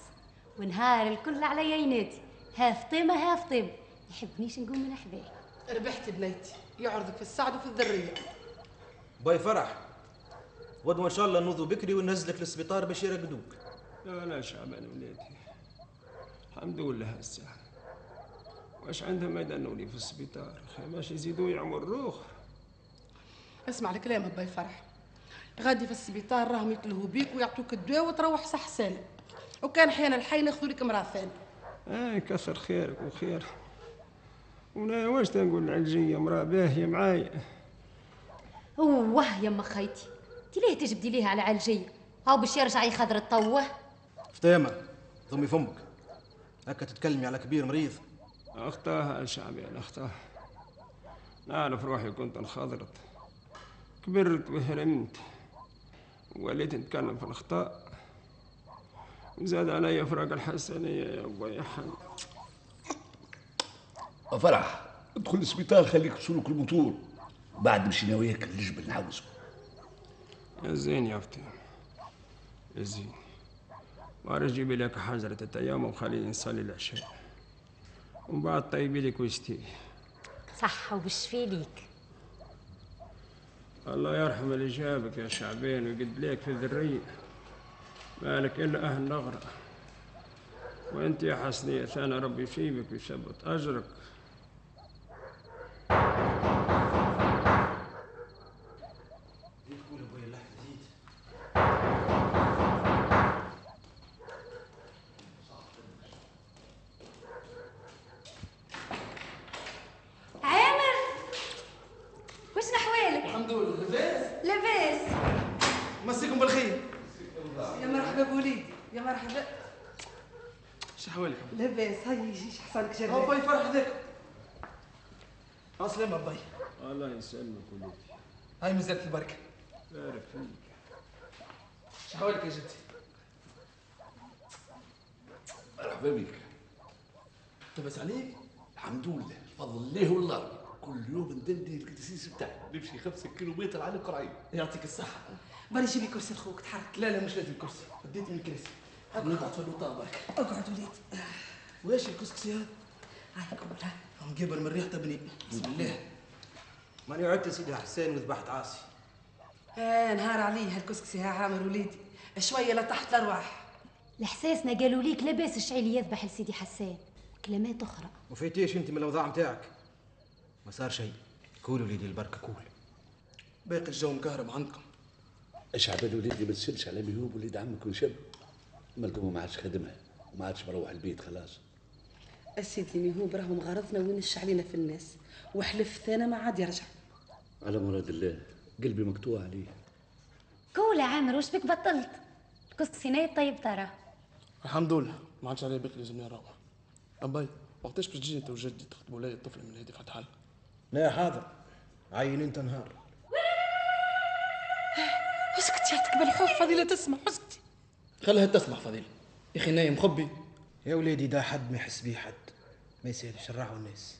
ونهار الكل عليا ينادي ها فطيمه ها فطيمه. يحبنيش نقوم من حبالي. ربحتي بنيتي، يعرضك في السعد وفي الذريه. باي فرح، غدوه ان شاء الله نوضوا بكري وننزلك للسبيطار باش يرقدوك. لا شعبان ولادي الحمد لله الساعة واش عندهم ما يدنوني في السبيطار باش يزيدوا يعمر روخ. اسمع الكلام باي فرح، غادي في السبيطار راهم يتلهوا بيك ويعطوك الدواء وتروح صح سالم، وكان حين الحي ناخذوا لك امراه ثانيه. كثر خيرك وخير. وانا واش تنقول العلجيه امراه باهيه معايا. اوه يما خيتي انت ليه تجبدي ليها على علجيه؟ هاو باش يرجع يخضر الطوه. فتامه ضمي فمك. هكا تتكلمي على كبير مريض؟ أخطاها شعبي، أخطاها. نعرف روحي كنت انخضرت، كبرت وهرمت وليت نتكلم في الأخطاء، وزاد علي فراق الحسنية يا أبوي يا حمد. فرح ادخل السبيطار خليك تسلك الموتور، بعد مشينا وياك الجبل نحوسه. يا زين يا فتي يا زين، وارجع جيبي لك حجرة التيمم وخليني نصلي العشاء، ومن بعد طيبي لك ويستي. صحة وبالشفي ليك. الله يرحم اللي جابك يا شعبين ويقد ليك في الذرية، مالك إلا أهل نغرة، وأنت يا حسنية ثاني ربي يشيبك ويثبت أجرك. الحمد لله. لاباس؟ لاباس. مسيكم بالخير. يا مرحبا بوليدي، يا مرحبا. شحوالك؟ لاباس. هاي يجي حصلك جرب. باي فرح ذاك. عسلامة باي. الله يسلمك وليدي. هاي مزالت البركة. بارك فيك. شحوالك يا جدي؟ مرحبا بك. لاباس عليك؟ الحمد لله، بفضل الله والله. كل يوم ندندن الكرسيس بتاعي، نمشي 5 كيلومتر على قرعين. يعطيك الصحة. بري جيب لي كرسي لخوك تحرك. لا مش لازم كرسي، اديت من الكراسي. نقعد في الوطا برك. اقعد وليد. واش الكسكسي هذا؟ هاي كلها. مقبل من ريحته بني. بسم الله. ماني عدت سيدي حسين وذبحت عاصي. نهار عليه هالكسكسي ها عامر وليدي، شويه لتحت الارواح. لحساسنا قالوا ليك لاباس الشعيل يذبح لسيدي حسان، كلمات اخرى. وفيتيش انت من الاوضاع نتاعك؟ ما صار شيء. كول وليدي البركه كول. باقي الجو مكهرب عندكم. شعبان وليدي ما تسلش على ميهوب وليد عمك ونشب، مالكم ما عادش خدمها وما عادش مروح البيت خلاص. السيدي ميهوب راهو مغارضنا وينش علينا في الناس، وحلف ثانا ما عاد يرجع. على مراد الله، قلبي مقطوع عليه. كول يا عامر، وش بك بطلت؟ الكسكسي نايت طيب ترى. الحمد لله ما عادش عليه باقي لازم نروح. أباي وقتاش باش تجي انت وجدي تخطبوا لي الطفله من هذه فتح الله؟ لا حاضر، عين انت نهار. اسكتي يا تقبل خوف فضيله تسمع، اسكتي. خلها تسمع فضيله. يا اخي نايم مخبي. يا وليدي دا حد ما يحس بيه حد، ما يسالش الراحه والناس.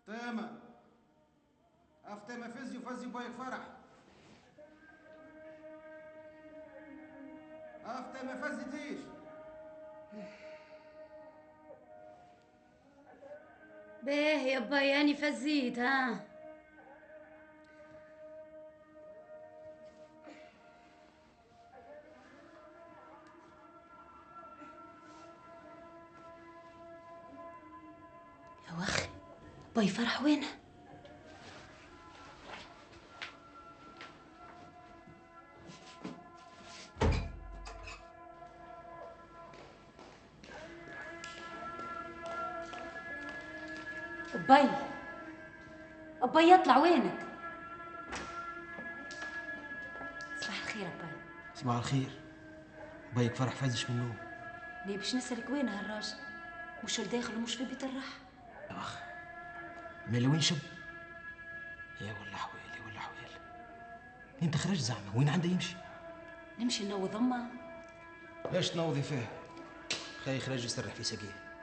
تامة أفتامة فزي وفزي بايك فرح. أفتامة فزي تيش. باه يا باي أني فزيت ها. يا وخي باي فرح وينه؟ باي باي يطلع وينك؟ صباح الخير باي. صباح الخير. بايك فرح فزش من النوم. ليه باش نسألك وين هالراجل؟ مش الداخل ومش في بيت الراحة. يا أخ مالي وين شب؟ يا ولا حويلي ولا حويل. انت خرج زعما وين عنده يمشي؟ نمشي نوض أمه. ليش تنوضي فيه؟ خليه يخرج يسرح في سقيه.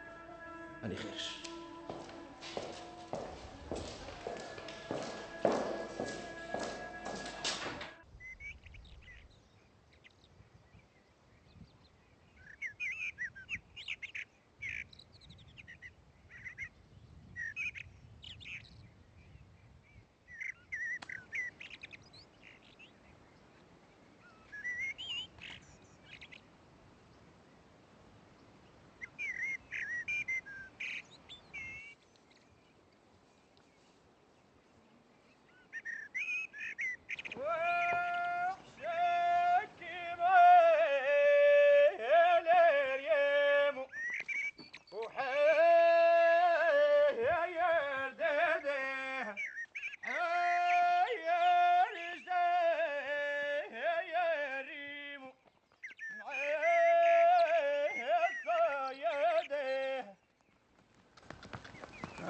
أنا خيرش.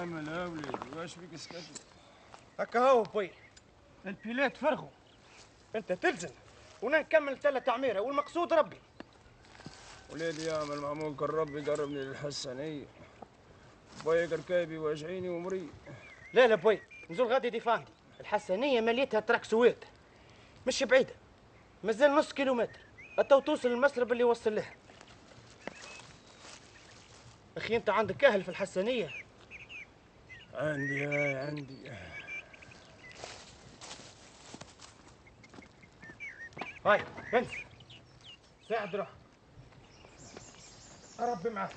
كامل يا وليدي، واش بيك سكتت؟ هكا هو بوي، البيلات فرغوا، انت تلزم وانا نكمل 3 عميره والمقصود ربي. وليدي يعمل مع ممكن ربي قربني للحسنية، بوي ركايبي واجعيني ومري. لا بوي، نزول غادي ديفاندي، الحسنيه مليتها تراكسوات مش بعيده، مازال نص كيلومتر حتى توصل للمسرب اللي وصل لها. اخي انت عندك اهل في الحسنيه؟ عندي عندي. هاي بنس ساعد روحك، ربي معك.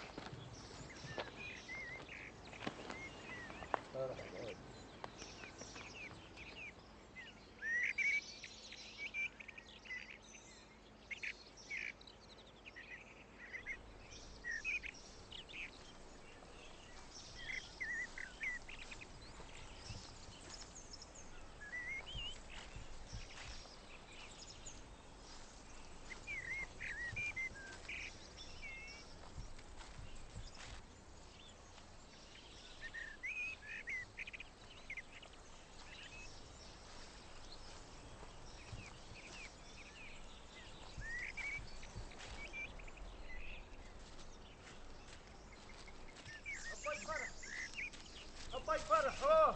أباي فرح أوه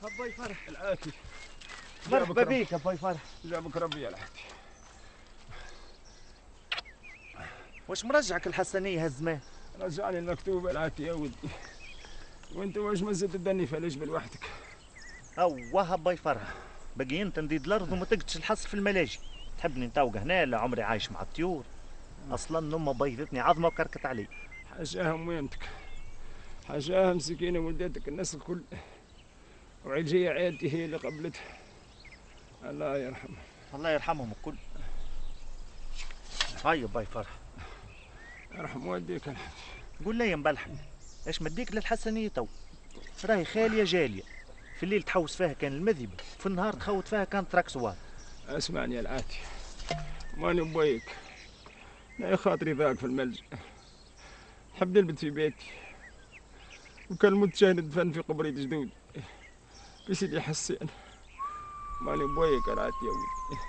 أباي فرح العاتي مرحبا بيك أباي فرح. جابك ربي يا العاتي. واش مرجعك الحسنية هالزمان؟ رجعني المكتوب العاتي يا ودي. وانت واش ما زلت تدني في الجبل وحدك؟ أوه أباي فرح، باقي انت نديد الأرض وما تقدش الحصر في الملاجئ. تحبني نتوقع هنا؟ لا عمري عايش مع الطيور. أصلا أمه بيضتني عظمة وكركت علي. حاجاهم وينتك، حاجاهم مسكينة ولدتك الناس الكل، وعجية عيلتي هي اللي قبلتها. الله يرحمها. الله يرحمهم الكل. هاي باي فرح، يرحم والديك. انا قول لي يا مبلح، ايش مديك للحسنية تو؟ راهي خالية جالية، في الليل تحوس فيها كان المذيبة، في النهار تخوت فيها كانت تراكسوات. اسمعني يا العاتي، ماني بويك، لا خاطري ذاك في الملجأ، حب نلبت في بيتي، وكان متشاهد دفن في قبري جدودي بسيدي حسين. ماني بويك يا العاتي يا ولدي.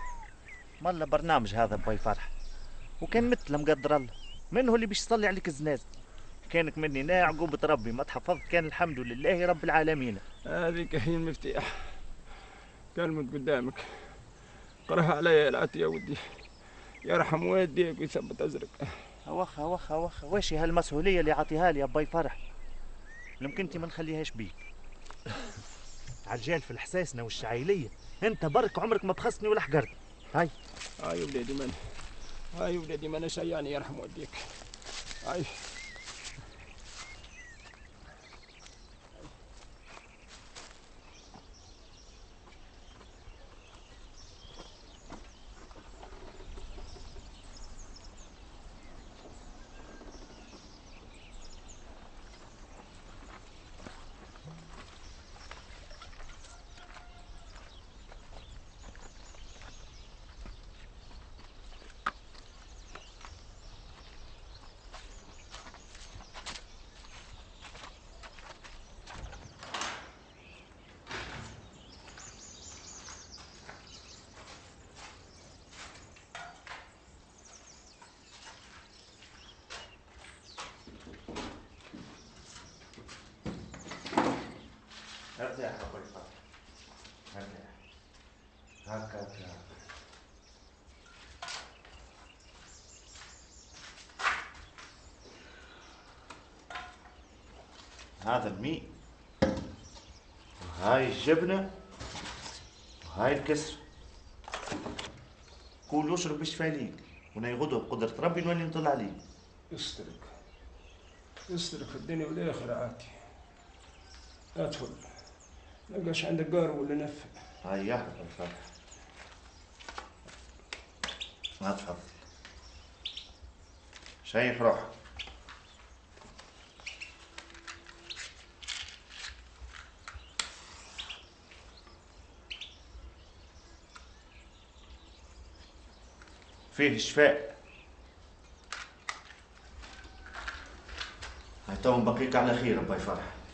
مالا برنامج هذا باي فرح، وكان مثل مقدر الله، من هو اللي باش يصلي عليك الزنازة؟ كانك مني نا عقوبة ربي ما تحفظت، كان الحمد لله رب العالمين. هذيك هي المفتاح، كلمة قدامك، قراها عليا يا العاتي يا ودي، يرحم والديك ويثبت أجرك. وخا واش هالمسؤولية اللي عطيها لي يا باي فرح؟ يمكن انت ما نخليهاش بيك. عالجال في الحساسنة والشعيلية، انت برك عمرك ما بخصني ولا حقرت. هاي ولادي من، ولادي من شيعني يرحم والديك. هاي ارجع يا باي فرح، ارجع هكا. هذا المي، وهاي الجبنة، وهاي الكسر. كول واشرب بشفى ليك، وانا غدوة بقدرة ربي نولي نطلع عليك. يسترك يسترك في الدنيا والآخرة عاتي. ادخل، نلقاش عندك قار ولا نف. هاي يا الفرح، ما تفضل، شايف روحك. فيه شفاء. هاي تو بقيك على خير باي فرح.